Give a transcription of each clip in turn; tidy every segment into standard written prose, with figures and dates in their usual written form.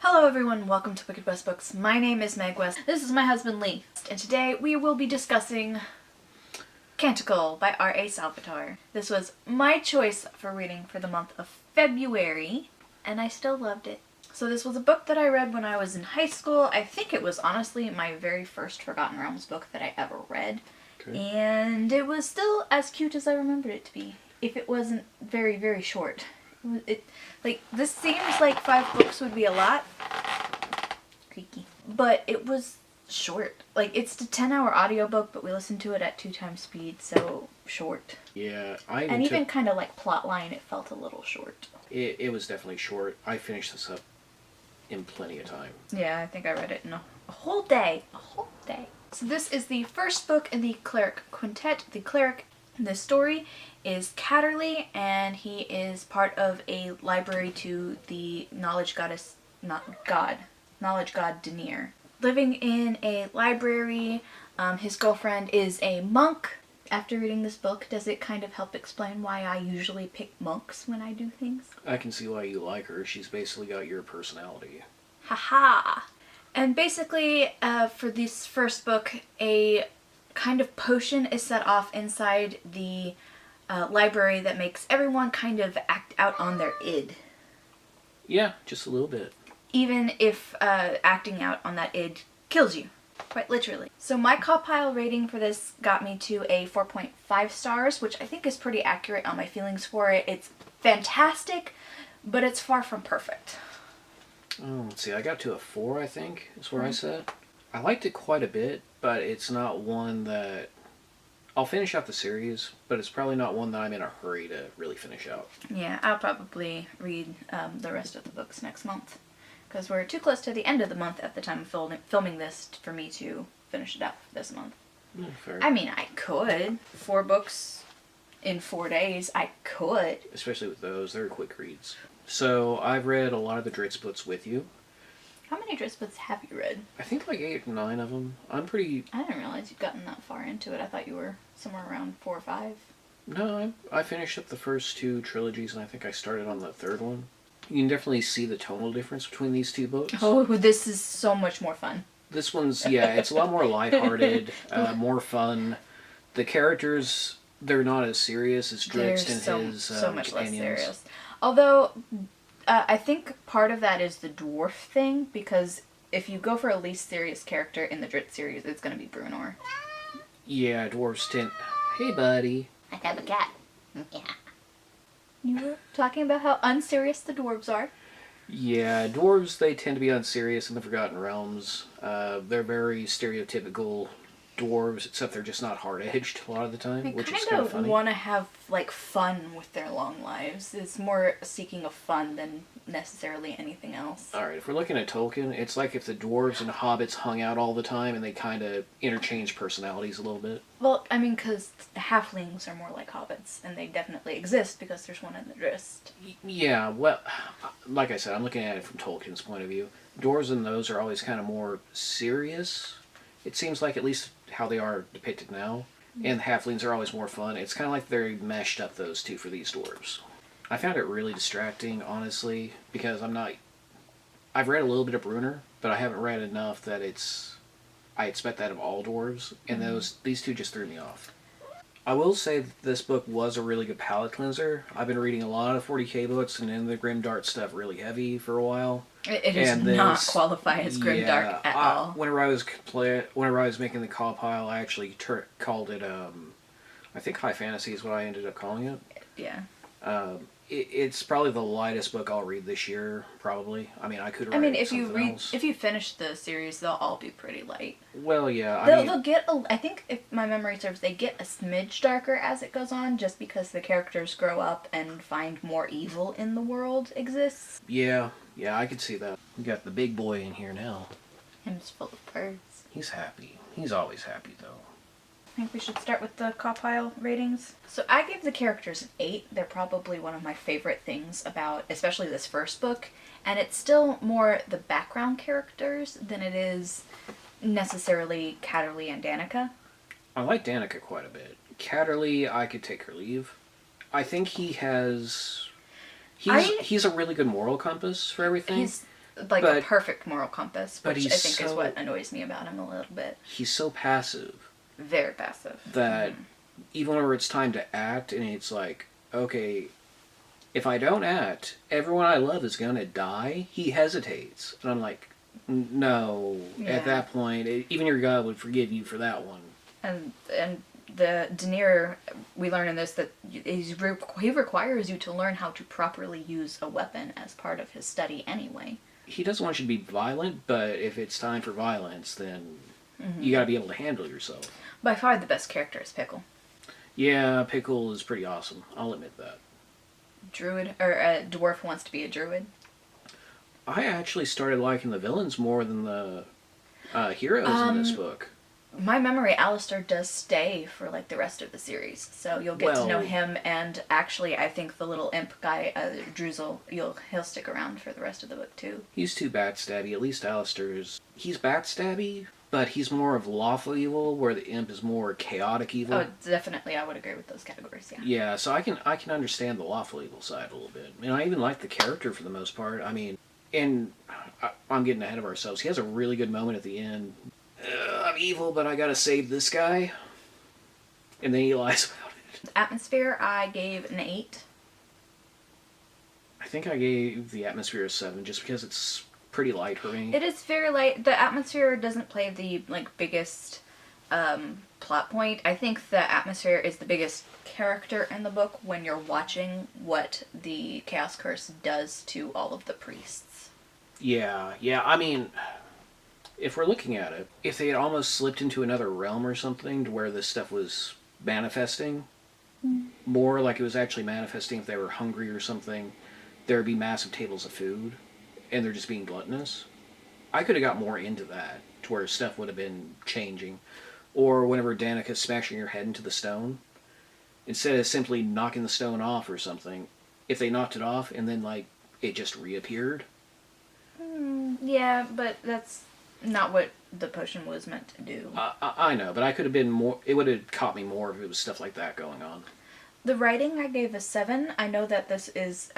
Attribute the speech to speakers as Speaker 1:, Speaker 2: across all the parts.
Speaker 1: Hello everyone, welcome to Wicked West Books. My name is Meg West. This is my husband Lee. And today we will be discussing Canticle by R.A. Salvatore. This was my choice for reading for the month of February, and I still loved it. So this was a book that I read when I was in high school. I think it was honestly my very first Forgotten Realms book that I ever read. Okay. And it was still as cute as I remembered it to be, if it wasn't very, very short. This seems like 5 books would be a lot. Creaky. But it was short. It's a 10-hour audiobook, but we listened to it at 2 times speed, so short.
Speaker 2: Yeah,
Speaker 1: even kind of plot line, it felt a little short.
Speaker 2: It was definitely short. I finished this up in plenty of time.
Speaker 1: Yeah, I think I read it in a whole day. A whole day. So this is the first book in the Cleric Quintet. The Cleric in this story is Catterley, and he is part of a library to the knowledge god Denier. Living in a library, his girlfriend is a monk. After reading this book, does it kind of help explain why I usually pick monks when I do things?
Speaker 2: I can see why you like her. She's basically got your personality.
Speaker 1: Haha! And basically, for this first book, a kind of potion is set off inside the library that makes everyone kind of act out on their id.
Speaker 2: Yeah, just a little bit.
Speaker 1: Even if acting out on that id kills you. Quite literally. So my CAWPILE rating for this got me to a 4.5 stars, which I think is pretty accurate on my feelings for it. It's fantastic, but it's far from perfect.
Speaker 2: Oh, let's see, I got to a 4, I think, is where I said. I liked it quite a bit, but it's not one that... I'll finish out the series, but it's probably not one that I'm in a hurry to really finish out.
Speaker 1: Yeah, I'll probably read the rest of the books next month, because we're too close to the end of the month at the time of filming this for me to finish it up this month.
Speaker 2: Fair.
Speaker 1: I mean, I could. 4 books in 4 days, I could.
Speaker 2: Especially with those, they're quick reads. So, I've read a lot of the Dritz books with you.
Speaker 1: How many Dritz books have you read?
Speaker 2: I think 8 or 9 of them. I
Speaker 1: didn't realize you'd gotten that far into it. I thought you were somewhere around 4 or 5.
Speaker 2: No, I finished up the first 2 trilogies, and I think I started on the 3rd one. You can definitely see the tonal difference between these 2 books.
Speaker 1: Oh, this is so much more fun.
Speaker 2: This one's, it's a lot more lighthearted, more fun. The characters, they're not as serious as Dritz and his
Speaker 1: so much
Speaker 2: companions.
Speaker 1: Less serious. Although, I think part of that is the dwarf thing, because if you go for a least serious character in the Dritz series, it's going to be Bruenor.
Speaker 2: Yeah, dwarves tend... Hey, buddy.
Speaker 1: I have a cat. Yeah. You were talking about how unserious the dwarves are.
Speaker 2: Yeah, dwarves, they tend to be unserious in the Forgotten Realms. They're very stereotypical dwarves, except they're just not hard-edged a lot of the time, which is kind of funny.
Speaker 1: They want to have, fun with their long lives. It's more seeking of fun than necessarily anything else.
Speaker 2: Alright, if we're looking at Tolkien, it's like if the dwarves and hobbits hung out all the time and they kind of interchange personalities a little bit.
Speaker 1: Well, I mean, because the halflings are more like hobbits, and they definitely exist because there's one in the Drizzt.
Speaker 2: Yeah, well, like I said, I'm looking at it from Tolkien's point of view. Dwarves and those are always kind of more serious. It seems like, at least how they are depicted now. And the halflings are always more fun. It's kind of like they meshed up those 2 for these dwarves. I found it really distracting, honestly, because I've read a little bit of Bruenor, but I haven't read enough that I expect that of all dwarves, and these 2 just threw me off. I will say that this book was a really good palate cleanser. I've been reading a lot of 40k books and in the grimdark stuff really heavy for a while.
Speaker 1: It does not qualify as grimdark at all.
Speaker 2: Whenever I was making the CAWPILE, I actually called it, I think High Fantasy is what I ended up calling it.
Speaker 1: Yeah.
Speaker 2: It's probably the lightest book I'll read this year, probably. I mean, I could write
Speaker 1: if you finish the series, they'll all be pretty light.
Speaker 2: Well, yeah.
Speaker 1: They'll get, I think, if my memory serves, they get a smidge darker as it goes on, just because the characters grow up and find more evil in the world exists.
Speaker 2: Yeah, I could see that. We got the big boy in here now.
Speaker 1: Him's full of purrs.
Speaker 2: He's happy. He's always happy, though.
Speaker 1: I think we should start with the CAWPILE ratings. So I gave the characters an 8. They're probably one of my favorite things about, especially this first book. And it's still more the background characters than it is necessarily Catterley and Danica.
Speaker 2: I like Danica quite a bit. Catterley, I could take her leave. I think he's a really good moral compass for everything.
Speaker 1: like a
Speaker 2: But-
Speaker 1: perfect moral compass,
Speaker 2: but
Speaker 1: which I
Speaker 2: he's
Speaker 1: think is
Speaker 2: so-
Speaker 1: what annoys me about him a little bit.
Speaker 2: He's so passive
Speaker 1: Very passive.
Speaker 2: that even whenever it's time to act, and it's like, okay, if I don't act, everyone I love is gonna die. He hesitates, and I'm like, no.
Speaker 1: Yeah.
Speaker 2: At that point, even your God would forgive you for that one.
Speaker 1: And the Daenerys, we learn in this that he requires you to learn how to properly use a weapon as part of his study anyway.
Speaker 2: He doesn't want you to be violent, but if it's time for violence, then you gotta be able to handle yourself.
Speaker 1: By far the best character is Pickle.
Speaker 2: Yeah, Pickle is pretty awesome. I'll admit that.
Speaker 1: Druid, or a dwarf who wants to be a druid.
Speaker 2: I actually started liking the villains more than the heroes in this book.
Speaker 1: My memory, Alistair does stay for like the rest of the series, so you'll get to know
Speaker 2: Well-
Speaker 1: him, and actually I think the little imp guy, Druzel, he'll stick around for the rest of the book too.
Speaker 2: He's too backstabby. At least He's backstabby, but he's more of lawful evil, where the imp is more chaotic evil.
Speaker 1: Oh, definitely, I would agree with those categories, yeah.
Speaker 2: Yeah, so I can understand the lawful evil side a little bit. And I even like the character for the most part. I mean, and I'm getting ahead of ourselves. He has a really good moment at the end. I'm evil, but I gotta save this guy. And then he lies about it.
Speaker 1: Atmosphere, I gave an 8.
Speaker 2: I think I gave the atmosphere a 7 just because it's pretty light for me.
Speaker 1: It is very light. The atmosphere doesn't play the like biggest plot point. I think the atmosphere is the biggest character in the book when you're watching what the Chaos Curse does to all of the priests.
Speaker 2: Yeah, I mean, if we're looking at it, if they had almost slipped into another realm or something to where this stuff was manifesting, more like it was actually manifesting if they were hungry or something, there would be massive tables of food, and they're just being gluttonous. I could have got more into that, to where stuff would have been changing. Or whenever Danica's smashing your head into the stone, instead of simply knocking the stone off or something, if they knocked it off and then, like, it just reappeared.
Speaker 1: Yeah, but that's not what the potion was meant to do.
Speaker 2: I know, but I could have been more... It would have caught me more if it was stuff like that going on.
Speaker 1: The writing I gave a 7. I know that this is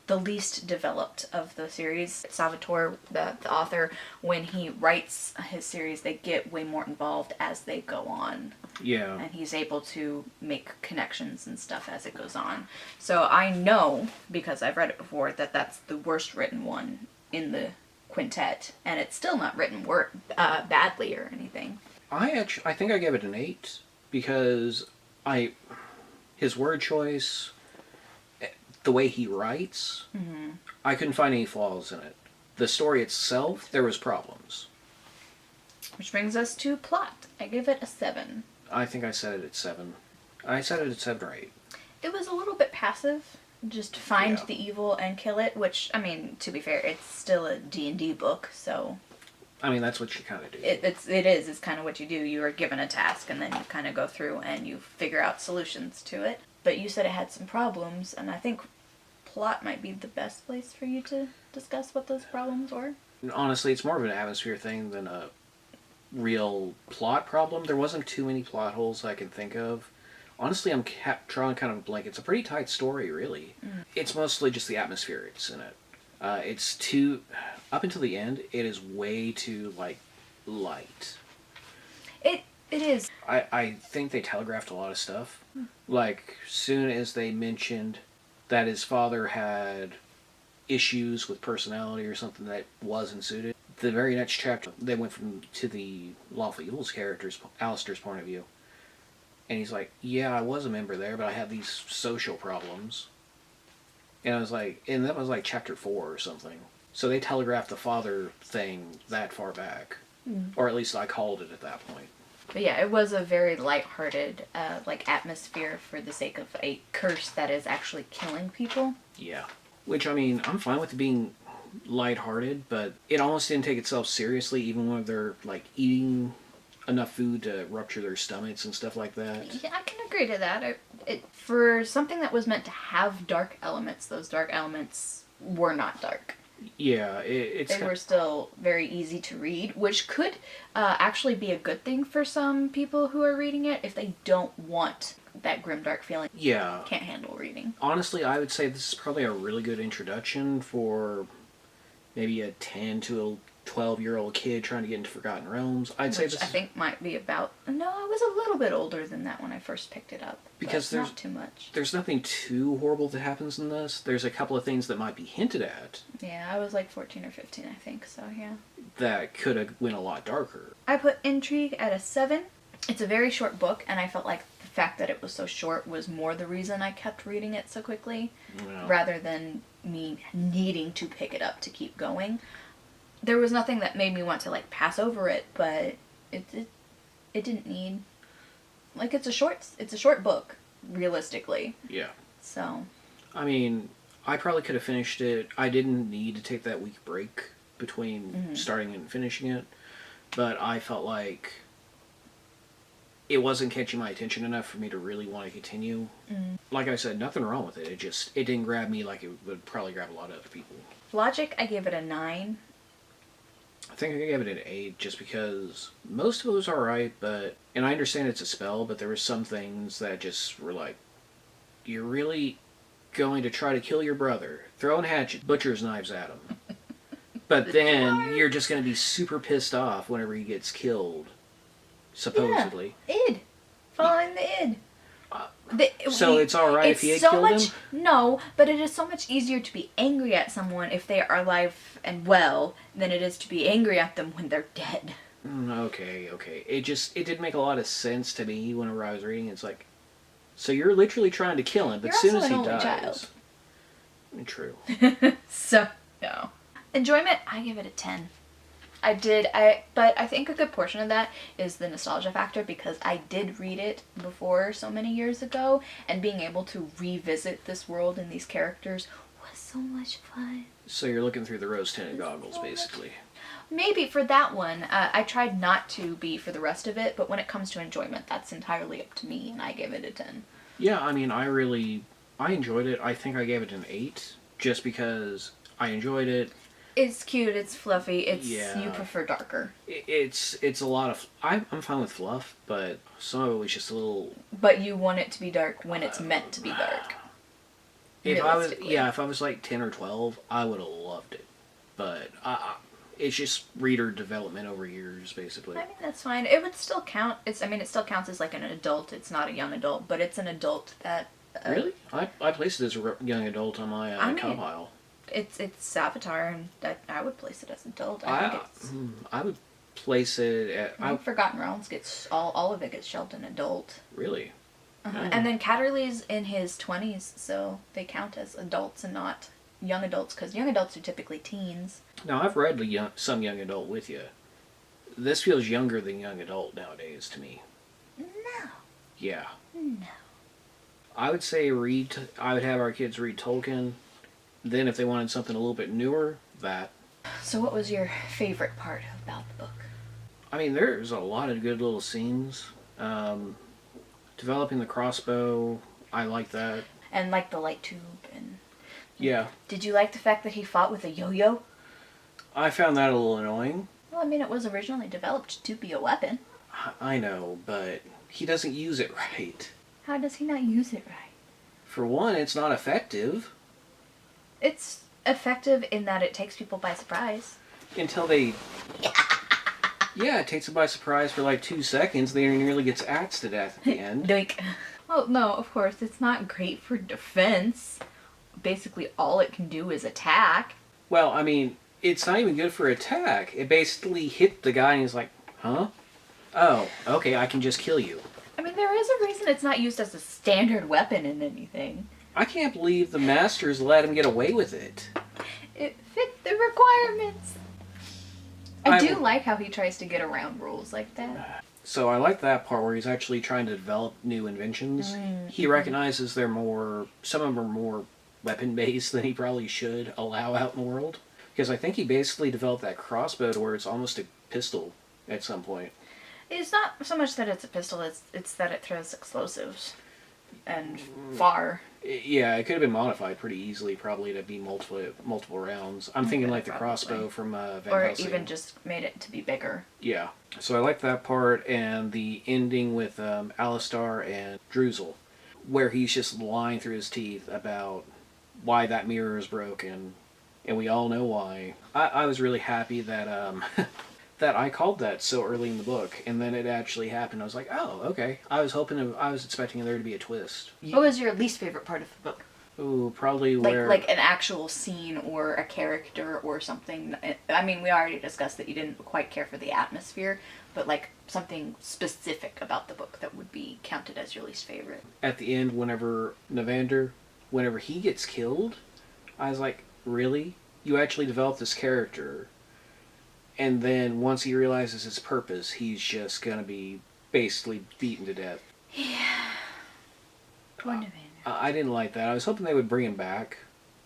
Speaker 1: the least developed of the series. Salvatore, the author, when he writes his series, they get way more involved as they go on.
Speaker 2: Yeah.
Speaker 1: And he's able to make connections and stuff as it goes on. So I know, because I've read it before, that that's the worst written one in the quintet. And it's still not written badly or anything.
Speaker 2: I think I gave it an 8 because his word choice, the way he writes, I couldn't find any flaws in it. The story itself, there was problems.
Speaker 1: Which brings us to plot. I give it a 7.
Speaker 2: I think I set it at 7. I set it at 7 or 8.
Speaker 1: It was a little bit passive. Just find
Speaker 2: Yeah.
Speaker 1: the evil and kill it, which, I mean, to be fair, it's still a D&D book, so...
Speaker 2: I mean, that's what you kind of do.
Speaker 1: It's kind of what you do. You are given a task, and then you kind of go through and you figure out solutions to it. But you said it had some problems, and I think plot might be the best place for you to discuss what those problems were.
Speaker 2: Honestly, it's more of an atmosphere thing than a real plot problem. There wasn't too many plot holes I can think of. Honestly, I'm drawing kind of a blank. It's a pretty tight story, really. It's mostly just the atmosphere it's in it. It's too... Up until the end, it is way too, like, light.
Speaker 1: It is.
Speaker 2: I think they telegraphed a lot of stuff. Like, soon as they mentioned that his father had issues with personality or something that wasn't suited, the very next chapter, they went to the Lawful Evil's character's, Alistair's point of view. And he's like, yeah, I was a member there, but I have these social problems. And I was like, and that was like chapter 4 or something. So they telegraphed the father thing that far back. Or at least I called it at that point.
Speaker 1: But yeah, it was a very lighthearted, like, atmosphere for the sake of a curse that is actually killing people.
Speaker 2: Yeah. Which, I mean, I'm fine with it being lighthearted, but it almost didn't take itself seriously, even when they're, like, eating enough food to rupture their stomachs and stuff like that.
Speaker 1: Yeah, I can agree to that. For something that was meant to have dark elements, those dark elements were not dark.
Speaker 2: Yeah,
Speaker 1: They were still very easy to read, which could actually be a good thing for some people who are reading it if they don't want that grimdark feeling.
Speaker 2: Yeah.
Speaker 1: Can't handle reading.
Speaker 2: Honestly, I would say this is probably a really good introduction for maybe a 10 to a 12-year-old kid trying to get into Forgotten Realms. I'd say this
Speaker 1: I think might be about... No, I was a little bit older than that when I first picked it up.
Speaker 2: Because there's
Speaker 1: not too much.
Speaker 2: There's nothing too horrible that happens in this. There's a couple of things that might be hinted at.
Speaker 1: Yeah, I was like 14 or 15, I think, so yeah.
Speaker 2: That could have went a lot darker.
Speaker 1: I put Intrigue at a 7. It's a very short book, and I felt like the fact that it was so short was more the reason I kept reading it so quickly, rather than me needing to pick it up to keep going. There was nothing that made me want to, like, pass over it, but it didn't need... Like, it's a short book, realistically.
Speaker 2: Yeah.
Speaker 1: So...
Speaker 2: I mean, I probably could have finished it. I didn't need to take that week break between starting and finishing it, but I felt like it wasn't catching my attention enough for me to really want to continue. Like I said, nothing wrong with it. It didn't grab me like it would probably grab a lot of other people.
Speaker 1: Logic, I gave it a 9.
Speaker 2: I think I gave it an 8 just because most of it was alright, and I understand it's a spell, but there were some things that just were like, you're really going to try to kill your brother, throwing hatchets, butcher's knives at him. But then you're just going to be super pissed off whenever he gets killed, supposedly.
Speaker 1: Yeah, id. Following the id.
Speaker 2: So it's alright if he had killed him?
Speaker 1: No, but it is so much easier to be angry at someone if they are alive and well than it is to be angry at them when they're dead.
Speaker 2: Okay. It didn't make a lot of sense to me whenever I was reading. It's like, so you're literally trying to kill him, but as soon as he dies...
Speaker 1: Child.
Speaker 2: True.
Speaker 1: So, no. Enjoyment, I give it a 10. But I think a good portion of that is the nostalgia factor, because I did read it before so many years ago, and being able to revisit this world and these characters was so much fun.
Speaker 2: So you're looking through the rose-tinted goggles, basically.
Speaker 1: Maybe for that one. I tried not to be for the rest of it, but when it comes to enjoyment, that's entirely up to me, and I give it a 10.
Speaker 2: Yeah, I mean, I enjoyed it. I think I gave it an 8, just because I enjoyed it.
Speaker 1: It's cute, it's fluffy, you prefer darker.
Speaker 2: It's a lot of... I'm fine with fluff, but some of it was just a little...
Speaker 1: But you want it to be dark when it's meant to be dark.
Speaker 2: If I was like 10 or 12, I would have loved it. But it's just reader development over years, basically.
Speaker 1: I mean, that's fine. It would still count. It still counts as like an adult. It's not a young adult, but it's an adult that...
Speaker 2: Really? I placed it as a young adult on my CAWPILE.
Speaker 1: It's Avatar, and I would place it as adult.
Speaker 2: I would place it at...
Speaker 1: Forgotten Realms gets... All of it gets shelved in adult.
Speaker 2: Really?
Speaker 1: Uh-huh. And then Catterley's in his 20s, so they count as adults and not young adults, because young adults are typically teens.
Speaker 2: Now, I've read some young adult with you. This feels younger than young adult nowadays to me.
Speaker 1: No.
Speaker 2: Yeah.
Speaker 1: No.
Speaker 2: I would say I would have our kids read Tolkien. Then if they wanted something a little bit newer, that.
Speaker 1: So what was your favorite part about the book?
Speaker 2: I mean, there's a lot of good little scenes. Developing the crossbow, I like that. And
Speaker 1: like the light tube and...
Speaker 2: Yeah.
Speaker 1: Did you like the fact that he fought with a yo-yo?
Speaker 2: I found that a little annoying.
Speaker 1: Well, I mean, it was originally developed to be a weapon.
Speaker 2: I know, but he doesn't use it right.
Speaker 1: How does he not use it right?
Speaker 2: For one, it's not effective.
Speaker 1: It's effective in that it takes people by surprise.
Speaker 2: Until they... Yeah, it takes them by surprise for like 2 seconds. They nearly gets axed to death at the end.
Speaker 1: Doink. Well, no, of course, it's not great for defense. Basically, all it can do is attack.
Speaker 2: Well, I mean, it's not even good for attack. It basically hit the guy and he's like, huh? Oh, okay, I can just kill you.
Speaker 1: I mean, there is a reason it's not used as a standard weapon in anything.
Speaker 2: I can't believe the masters let him get away with it.
Speaker 1: It fit the requirements. I do like how he tries to get around rules like that.
Speaker 2: So I like that part where he's actually trying to develop new inventions. Mm-hmm. He recognizes some of them are more weapon-based than he probably should allow out in the world. Because I think he basically developed that crossbow to where it's almost a pistol at some point.
Speaker 1: It's not so much that it's a pistol, it's that it throws explosives. And far.
Speaker 2: Yeah, it could have been modified pretty easily, probably, to be multiple rounds. I'm thinking like the crossbow from Van Helsing.
Speaker 1: Or even just made it to be bigger.
Speaker 2: Yeah. So I like that part, and the ending with Alistar and Druzel, where he's just lying through his teeth about why that mirror is broken, and we all know why. I was really happy that that I called that so early in the book, and then it actually happened. I was like, oh, okay. I was expecting there to be a twist.
Speaker 1: What was your least favorite part of the book?
Speaker 2: Ooh, probably
Speaker 1: Like
Speaker 2: where...
Speaker 1: like an actual scene or a character or something. I mean, we already discussed that you didn't quite care for the atmosphere, but like something specific about the book that would be counted as your least favorite.
Speaker 2: At the end, whenever he gets killed, I was like, really? You actually developed this character, and then once he realizes his purpose, he's just gonna be basically beaten to death.
Speaker 1: Yeah. Poor Navander.
Speaker 2: I didn't like that. I was hoping they would bring him back,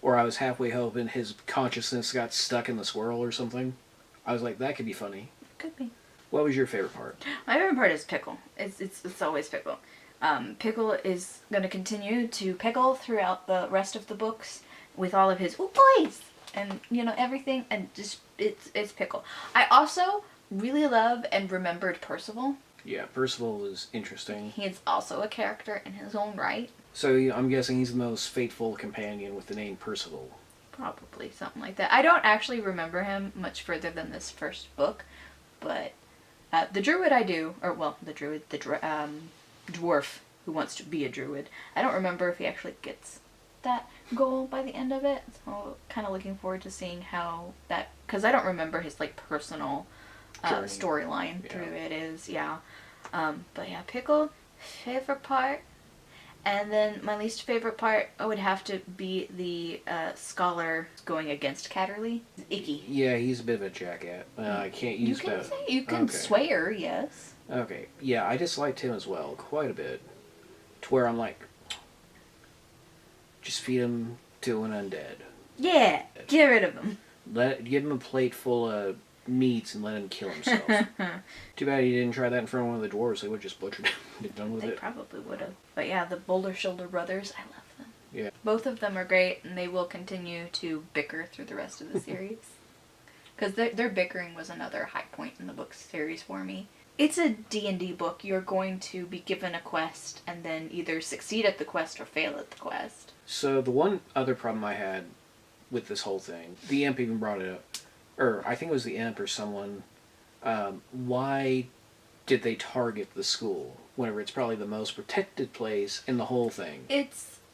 Speaker 2: or I was halfway hoping his consciousness got stuck in the swirl or something. I was like, that could be funny.
Speaker 1: Could be.
Speaker 2: What was your favorite part?
Speaker 1: My favorite part is Pickle. It's always Pickle. Pickle is going to continue to pickle throughout the rest of the books with all of his "ooh boys" and everything, and just it's Pickle. I also really love and remembered Percival.
Speaker 2: Yeah, Percival was interesting.
Speaker 1: He is also a character in his own right.
Speaker 2: So I'm guessing he's the most faithful companion with the name Percival.
Speaker 1: Probably something like that. I don't actually remember him much further than this first book, but the druid I do, or well, the druid, the dwarf who wants to be a druid. I don't remember if he actually gets that goal by the end of it. So kind of looking forward to seeing how that, because I don't remember his like personal storyline through it is. Yeah. But yeah, Pickle, favorite part. And then my least favorite part would have to be the scholar going against Catterley. Icky.
Speaker 2: Yeah, he's a bit of a jackass. I can't use that.
Speaker 1: You can sway her, yes.
Speaker 2: Okay, yeah, I disliked him as well, quite a bit. To where I'm like, just feed him to an undead.
Speaker 1: Yeah, get rid of him.
Speaker 2: Give him a plate full of meats and let him kill himself. Too bad he didn't try that in front of one of the dwarves. They would just butchered him and been done with it.
Speaker 1: They probably would have. But yeah, the Boulder Shoulder brothers, I love them.
Speaker 2: Yeah.
Speaker 1: Both of them are great, and they will continue to bicker through the rest of the series. Because their bickering was another high point in the book series for me. It's a D&D book. You're going to be given a quest and then either succeed at the quest or fail at the quest.
Speaker 2: So the one other problem I had with this whole thing, the imp even brought it up, or I think it was the imp or someone, why did they target the school whenever it's probably the most protected place in the whole thing?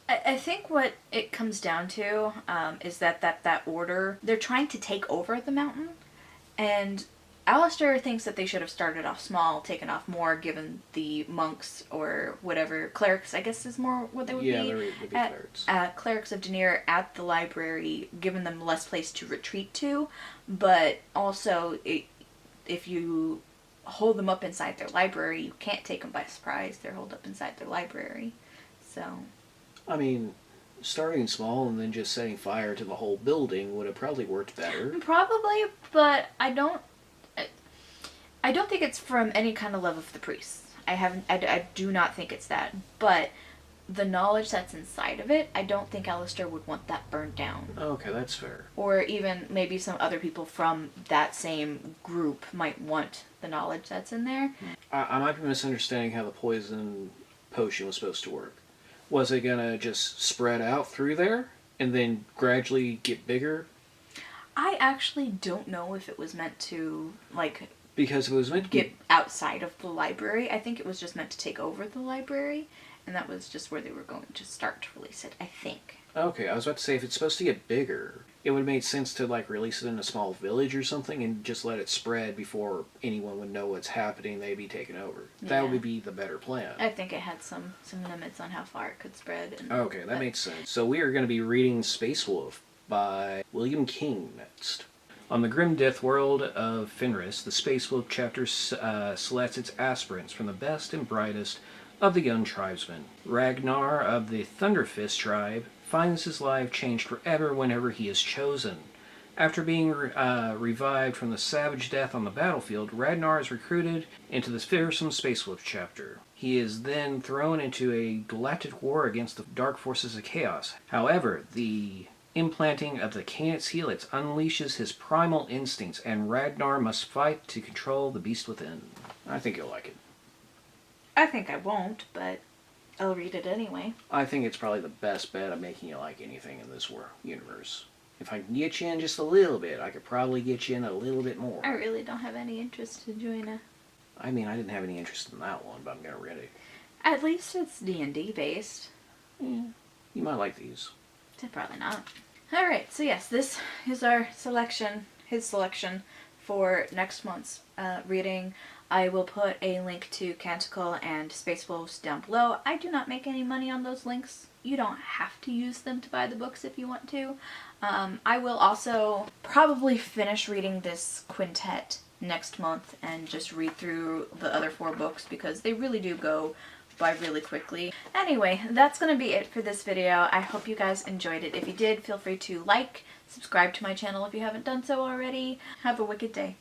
Speaker 1: I think what it comes down to is that order, they're trying to take over the mountain, and Alistair thinks that they should have started off small, taken off more, given the monks or whatever, clerics I guess is more what they would be.
Speaker 2: Yeah, they would be clerics.
Speaker 1: Clerics of Denier at the library, given them less place to retreat to, but also if you hold them up inside their library, you can't take them by surprise. They're holed up inside their library, so...
Speaker 2: I mean, starting small and then just setting fire to the whole building would have probably worked better.
Speaker 1: Probably, but I don't think it's from any kind of love of the priests. I do not think it's that. But the knowledge that's inside of it, I don't think Alistair would want that burned down.
Speaker 2: Okay, that's fair.
Speaker 1: Or even maybe some other people from that same group might want the knowledge that's in there.
Speaker 2: I might be misunderstanding how the poison potion was supposed to work. Was it gonna just spread out through there and then gradually get bigger?
Speaker 1: I actually don't know if it was meant to, like...
Speaker 2: Because it was meant to
Speaker 1: get outside of the library. I think it was just meant to take over the library, and that was just where they were going to start to release it, I think.
Speaker 2: Okay, I was about to say, if it's supposed to get bigger, it would have made sense to, like, release it in a small village or something and just let it spread before anyone would know what's happening, they'd be taken over.
Speaker 1: Yeah.
Speaker 2: That would be the better plan.
Speaker 1: I think it had some limits on how far it could spread.
Speaker 2: Okay, that makes sense. So we are going to be reading Space Wolf by William King next. On the grim death world of Fenris, the Space Wolf chapter selects its aspirants from the best and brightest of the young tribesmen. Ragnar of the Thunderfist tribe finds his life changed forever whenever he is chosen. After being revived from the savage death on the battlefield, Ragnar is recruited into the fearsome Space Wolf chapter. He is then thrown into a galactic war against the dark forces of chaos. However, the implanting of the Canet's helix unleashes his primal instincts, and Ragnar must fight to control the beast within. I think you'll like it.
Speaker 1: I think I won't, but I'll read it anyway.
Speaker 2: I think it's probably the best bet of making you like anything in this universe. If I can get you in just a little bit, I could probably get you in a little bit more.
Speaker 1: I really don't have any interest in Joanna.
Speaker 2: I mean, I didn't have any interest in that one, but I'm gonna read it.
Speaker 1: At least it's D&D based.
Speaker 2: Yeah, you might like these.
Speaker 1: Probably not. Alright, so yes, this is our selection, his selection for next month's reading. I will put a link to Canticle and Space Wolves down below. I do not make any money on those links. You don't have to use them to buy the books if you want to. I will also probably finish reading this quintet next month and just read through the other 4 books because they really do go by really quickly. Anyway, that's going to be it for this video. I hope you guys enjoyed it. If you did, feel free to like, subscribe to my channel if you haven't done so already. Have a wicked day.